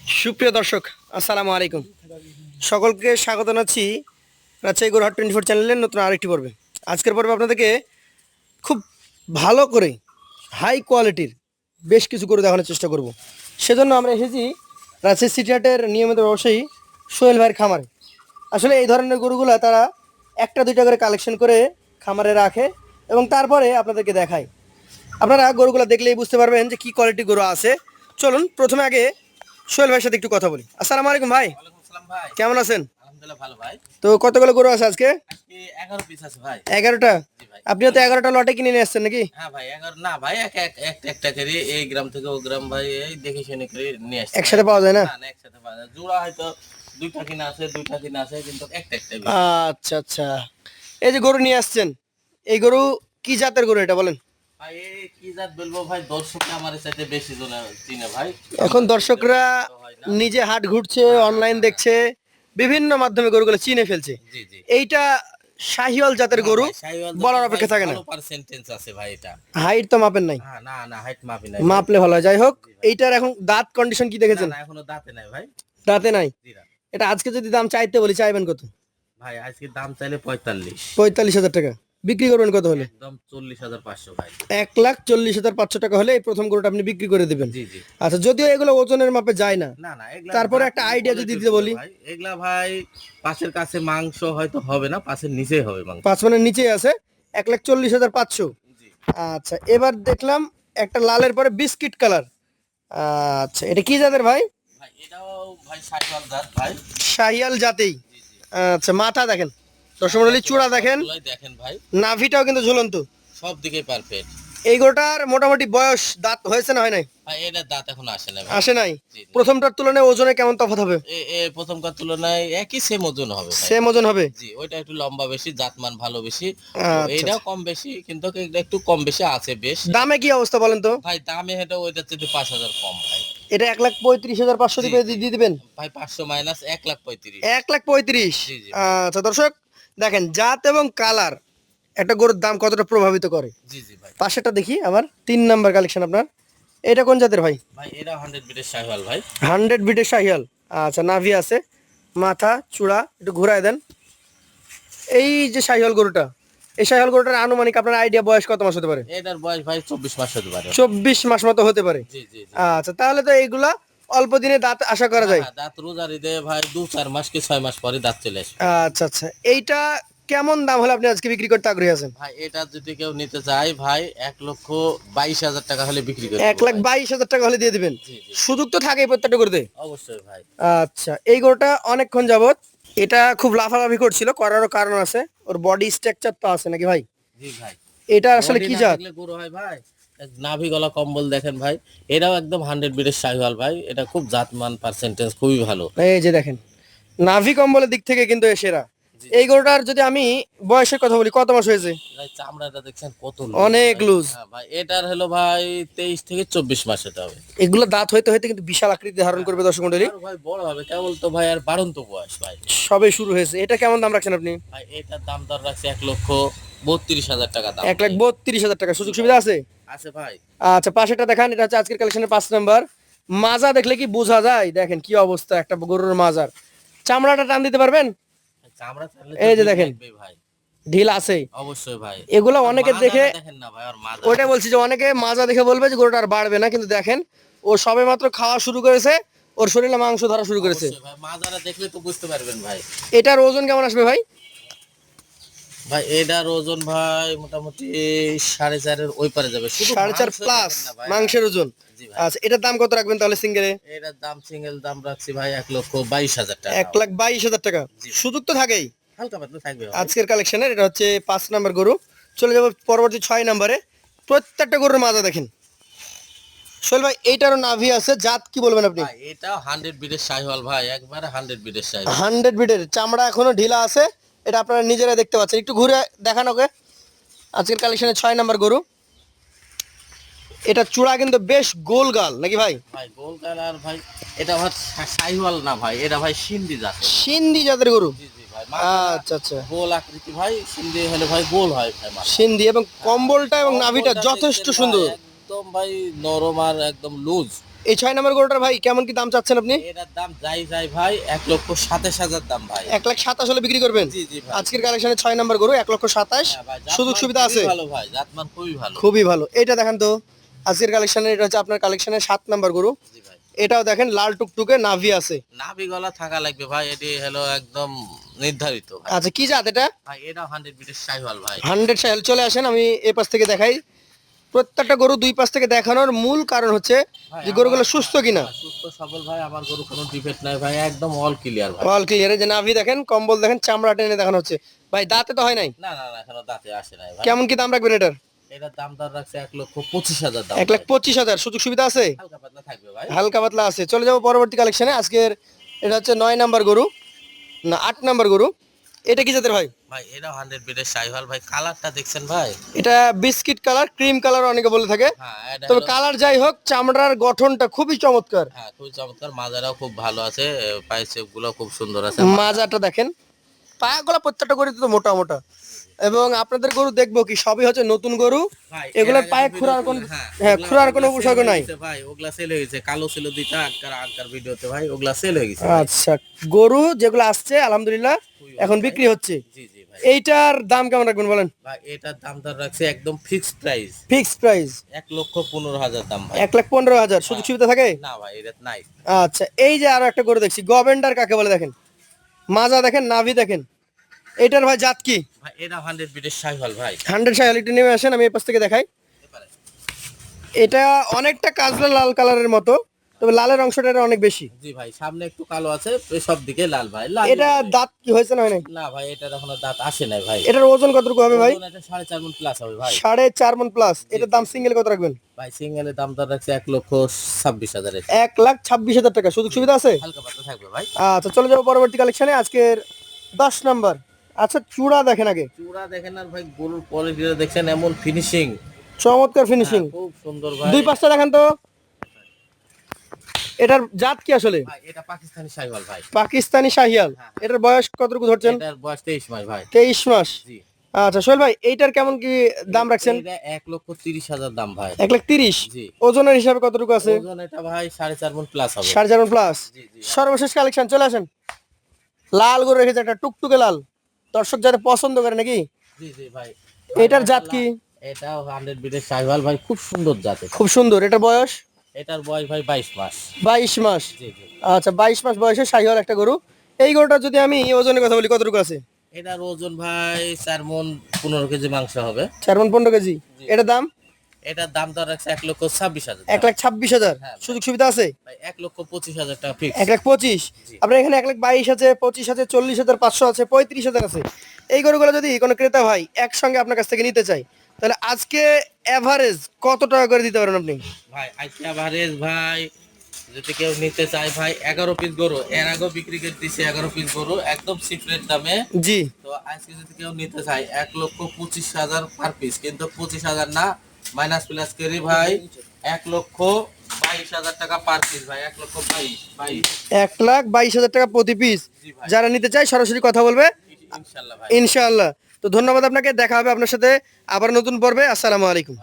সুপ্রিয় দর্শক, আসসালামু আলাইকুম। সকলকে স্বাগত জানাচ্ছি রাজশাহী গরু হাট 24 চ্যানেলের নতুন আরেকটি পর্বে। আজকের পর্বে আপনাদেরকে খুব ভালো করে হাই কোয়ালিটির বেশ কিছু গরু দেখানোর চেষ্টা করব। সেজন্য আমরা এসেছি রাজশাহী সিটি হাটের নিয়মিত ব্যবসায়ী সোহেল ভাইয়ের খামারে। আসলে এই ধরনের গরুগুলো তারা একটা দুইটা করে কালেকশন করে খামারে রাখে এবং তারপরে আপনাদেরকে দেখায়। আপনারা গরুগুলো দেখলেই বুঝতে পারবেন যে কি কোয়ালিটি গরু আছে। চলুন প্রথমে আগে সোহেল ভাইয়ের সাথে একটু কথা বলি। আসসালামু আলাইকুম ভাই, ওয়ালাইকুম আসসালাম ভাই। কেমন আছেন? আলহামদুলিল্লাহ ভালো ভাই। তো কতগুলো গরু আছে আজকে? আজকে 11 পিস আছে ভাই। 11টা? জি ভাই। আপনিও তো 11টা লটে কিনে নিয়ে আসছেন নাকি? হ্যাঁ ভাই 11 না ভাই একটা করে এই গ্রাম থেকে ও গ্রাম ভাই এই দেখে শুনে করে নিয়ে আসছি। একসাথে পাওয়া যায় না? না না একসাথে পাওয়া যায়। জোড়া হয়তো দুইটা কিনা আছে দুইটা কিনা আছে কিন্তু একটা বেশি। আচ্ছা আচ্ছা, এই যে গরু নিয়ে আসছেন, এই গরু কি জাতের গরু এটা বলেন? ভাই এই কি জাত বলবো ভাই, দর্শকরা আমার সাথে বেশি জনে চিনে ভাই। এখন দর্শকরা হয় না। নিজে হাট ঘুরছে, অনলাইন দেখছে, বিভিন্ন মাধ্যমে গরুগুলো চিনে ফেলছে। জি জি। এইটা শাহিওয়াল জাতের হ্যাঁ গরু, ভাই, শাহিওয়াল বলার জাতের ভাই অপেক্ষা থাকে না। ভালো পার্সেন্টেজ আছে ভাই এটা। হাইট তো মাপেন নাই? হ্যাঁ না না হাইট মাপি নাই ভাই। মাপলে ভালো হয়। যাই হোক, জি ভাই। এইটার এখন দাঁত কন্ডিশন কি না দেখেছেন? না এখনো দাঁতে নাই ভাই। দাঁতে নাই? জি না। এটা আজকে যদি দাম চাইতে বলি, চাইবেন কত? ভাই আজকে দাম চাইলে 45। 45,000 টাকা। বিক্রি করবেন কত হলে? একদম 40,500 ভাই। 1,40,500 টাকা হলে এই প্রথম গরুটা আপনি বিক্রি করে দেবেন। জি জি। আচ্ছা, যদিও এগুলো ওজনের মাপে যায় না, না না এগুলা তারপরে দাঁত একটা থেকে আইডিয়া যদি quality দিতে ছিল বলি। ভাই, এগুলা ভাই পাশের কাছে মাংস হয়তো হবে না, পাশের নিচেই হবে মাংস। 5 মানের নিচেই আছে, 1,40,500। জি। আচ্ছা, এবার দেখলাম একটা লালের পরে বিস্কিট কালার। আচ্ছা, এটা কি জাতের ভাই? ভাই এটাও ভাই শাহিওয়াল জাত ভাই। শাহিয়াল জাতেই? জি জি। আচ্ছা, মাথা দেখেন, দর্শক মণ্ডলী, চূড়া দেখেন, সবগুলোই দেখেন ভাই, নাভিটাও কিন্তু ঝুলন্ত। সব দিকে পারফেক্ট। এই গরুটার মোটামুটি বয়স, দাঁত হয়েছে না হয় নাই? ভাই এটা দাঁত এখন আসে না ভাই। আসে নাই? জি জি। প্রথমটার তুলনায় ওজনে কেমন তফাৎ হবে? এ এ প্রথমকার তুলনায় একই সেম ওজন হবে ভাই। সেম ওজন হবে? জি ওইটা একটু লম্বা বেশি, জাতমান ভালো বেশি। ও আচ্ছা এইটাও আচ্ছা। কম বেশি কিন্তু এটা একটু কম বেশি আছে বেশ। দামে কি অবস্থা বলেন তো? ভাই দামে এটা ওইটার থেকে 5,000 কম ভাই। এটা 1,35,500 জি দিয়ে জি। দিয়ে দিবেন? ভাই 500 মাইনাস 1,35,000। 1,35,000? জি জি ভাই। আচ্ছা দর্শক, দেখেন জাত এবং কালার একটা গরুর দাম কতটা প্রভাবিত করে। জি জি ভাই। পাশেরটা দেখি, আমার 3 নাম্বার কালেকশন আপনার। এটা কোন জাতের ভাই? ভাই এরা 100 বিটের শাহিওয়াল ভাই। 100 বিটের শাহিয়াল। আচ্ছা, নাভি আছে, মাথা চূড়া একটু ঘুরায় দেন। এই যে শাহিয়াল গরুটা, এই শাহিয়াল গরুটার আনুমানিক আপনার আইডিয়া বয়স কত মাস হতে পারে? এটার বয়স ভাই 24 মাস হতে পারে। 24 মাস মতো হতে পারে? জি জি জি। আচ্ছা, তাহলে তো এইগুলা অল্প দিনে দাঁত আশা করা যায়। হ্যাঁ, দাঁত রোজার ঈদে ভাই 2-4 মাস কি 6 মাস পরে দাঁত চলে আসবে। আচ্ছা আচ্ছা, এইটা কেমন দাম হলে আপনি আজকে বিক্রি করতে আগ্রহী আছেন? ভাই এটা যদি কেউ নিতে চায় ভাই 1,22,000 টাকা হলে বিক্রি করে দেব ভাই। 1,22,000 টাকা হলে দিয়ে দিবেন? জি জি। সুযোগ তো থাকেই প্রত্যেকটা করতে। অবশ্যই ভাই। আচ্ছা, এই গরুটা অনেকক্ষণ যাবত এটা খুব লাফালাফি করছিল, করারও কারণ আছে, ওর বডি স্ট্রাকচার তো আছে নাকি ভাই? জি ভাই। এটা আসলে বডি কি না জাত? দেখলে গরু হয় ভাই। নাভি গলা কম্বল দেখেন ভাই। এটাও একদম 100 বিটের শাহিওয়াল ভাই। এটা খুব জাতমান পার্সেন্টেজ খুবই ভালো। এই যে দেখেন, নাভি কম্বলের দিক থেকে কিন্তু এ সেরা। জি এই গরুটার যদি আমি বয়সের কথা বলি, কত মাস হয়েছে? ভাই চামড়াটা দেখছেন কত লুজ অনেক ভাই। লুজ। হ্যাঁ ভাই এটার হলো ভাই 23 থেকে 24 মাস হতে হবে। এগুলো দাঁত হইতে হইতে কিন্তু বিশাল আকৃতি ধারণ করবে দর্শক মন্ডলী। আর ভাই বড় হবে কেবল তো ভাই আর বাড়ন্ত বয়স ভাই। সবে শুরু হয়েছে। এটা কেমন দাম রাখছেন আপনি? ভাই এটার দাম দর রাখছে 1,32,000 টাকা দাম। 1,32,000 টাকা। সুযোগ সুবিধা আছে? আছে ভাই। আচ্ছা, পাশেটা দেখান। এটা হচ্ছে আজকের কালেকশনের 5 নাম্বার। মাজা দেখলে কি বোঝা যায়? দেখেন কি অবস্থা একটা গরুর মাজার। চামড়াটা টান দিতে পারবেন? চামড়া ছাড়লে এই তো যে ডিম দেখেন, লাগবেই ভাই। ঢিল আছে। অবশ্যই ভাই। এগুলো আর অনেকে দেখে, মাজাটা দেখেন না ভাই আর মাজা। ওইটা বলছি যে অনেকে মাজা দেখে বলবে যে গরুটা আর বাড়বে না, কিন্তু দেখেন ও সবে মাত্র খাওয়া শুরু করেছে, ওর শরীরে মাংস ধরা শুরু করেছে। অবশ্যই ভাই মাজারা দেখলে তো বুঝতে পারবেন ভাই। এটার ওজন কেমন আসবে ভাই? ভাই এটার ওজন ভাই মোটামুটি 4.5 ওই পারে যাবে, শুধু 4.5 মাংস প্লাস দেখেন না ভাই। মাংসের ওজন? জি ভাই। আচ্ছা, এটার দাম কত রাখবেন তাহলে সিঙ্গেলে? এটার দাম সিঙ্গেল দাম রাখছি ভাই 1,22,000 টাকা। 1,22,000 টাকা। জি। সুযোগ তো থাকেই হালকা পাতলা থাকবে ভাই। আজকের কালেকশনের। এটা হচ্ছে 5 নাম্বার গরু। চলে যাবো পরবর্তী 6 নাম্বারে। প্রত্যেকটা গরুর মাজা দেখেন। সোহেল ভাই, এইটারও নাভি আছে, জাত কি বলবেন আপনি? ভাই এটাও 100 বিটের শাহিওয়াল ভাই, একবারে 100 বিটের শাহিওয়াল। 100 বিটের, চামড়া এখনো ঢিলা আছে। এটা আপনারা নিজেরা দেখতে পাচ্ছেন। একটু ঘুরে দেখান ওকে। আজকের কালেকশনের 6 নাম্বার গরু। এটা চূড়া কিন্তু বেশ গোল গাল নাকি ভাই? ভাই গোল কালার ভাই। এটা ভাই শাহিওয়াল না ভাই, এটা ভাই সিন্ধি জাতের। সিন্ধি জাতের গরু? জি জি ভাই মাথা আচ্ছা আচ্ছা, গোল আকৃতি ভাই, সিন্ধি হলে ভাই গোল হয় ভাই মাথা। সিন্ধি, এবং কম্বলটা এবং নাভিটা কম্বলটা যথেষ্ট দেখছেন সুন্দর। ভাই, একদম ভাই নরম আর একদম লুজ। এই 6 নম্বর গরুটার ভাই কেমন কি দাম চাচ্ছেন আপনি? এটার দাম যাই ভাই 1,27,000 দাম ভাই। 1,27,000 হলে বিক্রি করবেন? জি জি ভাই। আজকের কালেকশনে 6 নম্বর গরু 1,27,000, হ্যাঁ ভাই, সুযোগ জাতমান সুবিধা খুবই আছে? ভালো ভাই, জাতমান খুবই ভালো। খুবই ভালো। এটা দেখেন তো, আজকের কালেকশনে এটা হচ্ছে আপনার কালেকশনের 7 নম্বর গরু। জি ভাই। এটাও দেখেন লাল টুকটুকে নাভি আছে। নাভি গলা থাকা লাগবে ভাই, এটি হলো একদম নির্ধারিত ভাই। আচ্ছা, কি জাত এটা? ভাই এটা 100 ব্রিটিশ শাহিওয়াল ভাই। 100 সাইল। চলে আসেন, আমি এই পাশ থেকে দেখাই। প্রত্যেকটা গরু দুই পাশ থেকে দেখানোর মূল কারণ হচ্ছে ভাই, যে গরুগুলো আমার- সুস্থ কিনা। হ্যাঁ, সুস্থ সবল ভাই, আমার গরু কোনো ডিফেক্ট নাই ভাই, একদম অল ক্লিয়ার ভাই। All clear. যে নাভি দেখেন, কম্বল দেখেন, চামড়া টেনে দেখানো হচ্ছে। ভাই দাঁতে তো হয় নাই? না না না, এখনো দাঁতে আসে নাই ভাই। কেমন কি দাম রাখবেন এটার? এটার দাম দর রাখছে 1,25,000 দাম। 1,25,000। সুযোগ সুবিধা আছে? হালকা পাতলা থাকবে ভাই। হালকা পাতলা আছে। চলে যাবো পরবর্তী কালেকশনে। আজকের এটা হচ্ছে 9 নাম্বার গরু, না 8 নাম্বার গরু। এটা কি জাতের ভাই? ভাই এটা 100 ব্রিটিশ শাহিওয়াল ভাই, কালারটা দেখছেন ভাই? এটা বিস্কিট কালার, ক্রিম কালার অনেকে বলে থাকে। হ্যাঁ এটা তবে হলো- কালার যাই হোক, চামড়ার গঠনটা খুবই চমৎকার। হ্যাঁ খুবই চমৎকার, মাজারাও খুব ভালো আছে, পায়ের শেপ গুলো খুব সুন্দর আছে। মাজাটা দেখেন, পায়াগুলো প্রত্যেকটা গরু তো মোটা মোটা। এবং আপনাদের গরু দেখবো কি সবই হচ্ছে নতুন গরু, ভাই, এগুলোর এর আগে পায়ে যে খুরার ভিডিও কোন, করলে, হ্যাঁ, হ্যাঁ, ওগুলা- খুরার কোনো ওগুলা উপসর্গ sell হয়ে নাই। গেছে ভাই, ওগুলা সেল হয়ে গেছে, কালো ছিল দুইটা আগকার ভিডিওতে ভাই, ওগুলা সেল হয়ে গেছে ভাই। আচ্ছা, গরু যেগুলো আসছে আলহামদুলিল্লাহ এখন বিক্রি হচ্ছে। জি জি ভাই। এইটার দাম কেমন রাখবেন বলেন? ভাই এটার দাম দর রাখছে একদম ফিক্সড প্রাইস, ফিক্সড প্রাইস 1,15,000 দাম ভাই। 1,15,000। সুযোগ সুবিধা থাকে? না ভাই এটা নাই। আচ্ছা, এই যে আরো একটা গরু দেখছি, গভেন্ডার কাকে বলে দেখেন, মাজা দেখেন, নাভি দেখেন। এটার ভাই জাত কি? ভাই এটা 100 ব্রিটিশ শাহিওয়াল ভাই। 100 সাইল। একটু নেমে আসেন, আমি এই পাশ থেকে দেখাই। এবারে এটা অনেকটা কাজলা লাল কালারের মতো, তবে লালের অংশটা এটা অনেক বেশি। জি ভাই, সামনে একটু কালো আছে, সব দিকে লাল ভাই, লাল। এটা দাঁত কি হয়েছে না হয় নাই? না ভাই, এটার এখনো দাঁত আসে নাই ভাই। এটার ওজন কতটুকু হবে ভাই? ওজন এটা 4.5 মণ প্লাস হবে ভাই। 4.5 মণ প্লাস। এটার দাম সিঙ্গেল কত রাখবেন? ভাই সিঙ্গেলের দাম দর রাখছে 1,26,000 এর। 1,26,000 টাকা। সুযোগ সুবিধা আছে? হালকা পাতলা থাকবে ভাই। আচ্ছা, চলে যাবো পরবর্তী কালেকশনে। আজকের 10 নাম্বার। আচ্ছা, চূড়া দেখেন আগে, চূড়া দেখেন আর ভাই, গরুর কোয়ালিটিটা দেখছেন, এমন ফিনিশিং, চমৎকার ফিনিশিং। খুব সুন্দর ভাই। দুই পাশটা দেখেন তো। এটার জাত কি আসলে? ভাই এটা পাকিস্তানি শাহিওয়াল ভাই। পাকিস্তানি শাহিয়াল। হ্যাঁ। এটার বয়স কতটুকু ধরছেন? এটার বয়স 23 মাস ভাই। 23 মাস। জি। আচ্ছা সোহেল ভাই, এইটার কেমন কি দাম রাখছেন? এটা 1,30,000 দাম ভাই। 1,30,000। জি। ওজনের হিসাবে কতটুকু আছে? ওজন এটা ভাই 4.5 মণ প্লাস হবে। 4.5 মণ প্লাস। জি জি। সর্বশেষ কালেকশন, চলে আসেন। লাল গরু রেখেছে একটা, টুকটুকে লাল, দর্শক যারা পছন্দ করে নাকি। জি জি ভাই। এটার জাত কি? এটাও 100 ব্রিটিশ শাহিওয়াল ভাই, খুব সুন্দর জাত এটা। খুব সুন্দর। এটার বয়স? এটার বয়স ভাই 22 মাস। 22 মাস। জি জি। আচ্ছা, 22 মাস বয়সে শাহিওয়াল একটা গরু। এই গরুটা যদি আমি ওজনের কথা বলি, কতটুকু আছে? এটার ওজন ভাই 4 মণ 15 কেজি মাংস হবে। 4 মণ 15 কেজি। জি। এটার দাম? এটার দাম দর রাখছে 1,26,000। 1,26,000। হ্যাঁ। সুযোগ সুবিধা আছে? ভাই 1,25,000 টাকা ফিক্স। 1,25,000। জি। আপনার এখানে 1,22,000 আছে, 25,000 আছে, 40,500 আছে, 35,000 আছে। এই গরুগুলো যদি কোনো ক্রেতা ভাই একসঙ্গে আপনার কাছ থেকে নিতে চাই, তাহলে আজকে এভারেজ কত টাকা করে দিতে পারেন আপনি? ভাই আজকে এভারেজ ভাই, যদি কেউ নিতে চায় ভাই 11 পিস গরু, এর আগেও বিক্রি করে দিছে 11 পিস গরু একদম সিক্রেট দামে। জি। তো আজকে যদি কেউ নিতে চায় 1,25,000 পার পিস, কিন্তু 25,000 না, মাইনাস প্লাস করি ভাই 1,22,000 টাকা পার পিস ভাই, 1,22,000। 1,22,000 টাকা প্রতি পিস। জি ভাই। যারা নিতে চায় সরাসরি কথা বলবে ইনশাল্লাহ ভাই। ইনশাআল্লাহ। তো ধন্যবাদ আপনাকে, দেখা হবে আপনার সাথে আবার নতুন পর্বে। আসসালামু আলাইকুম।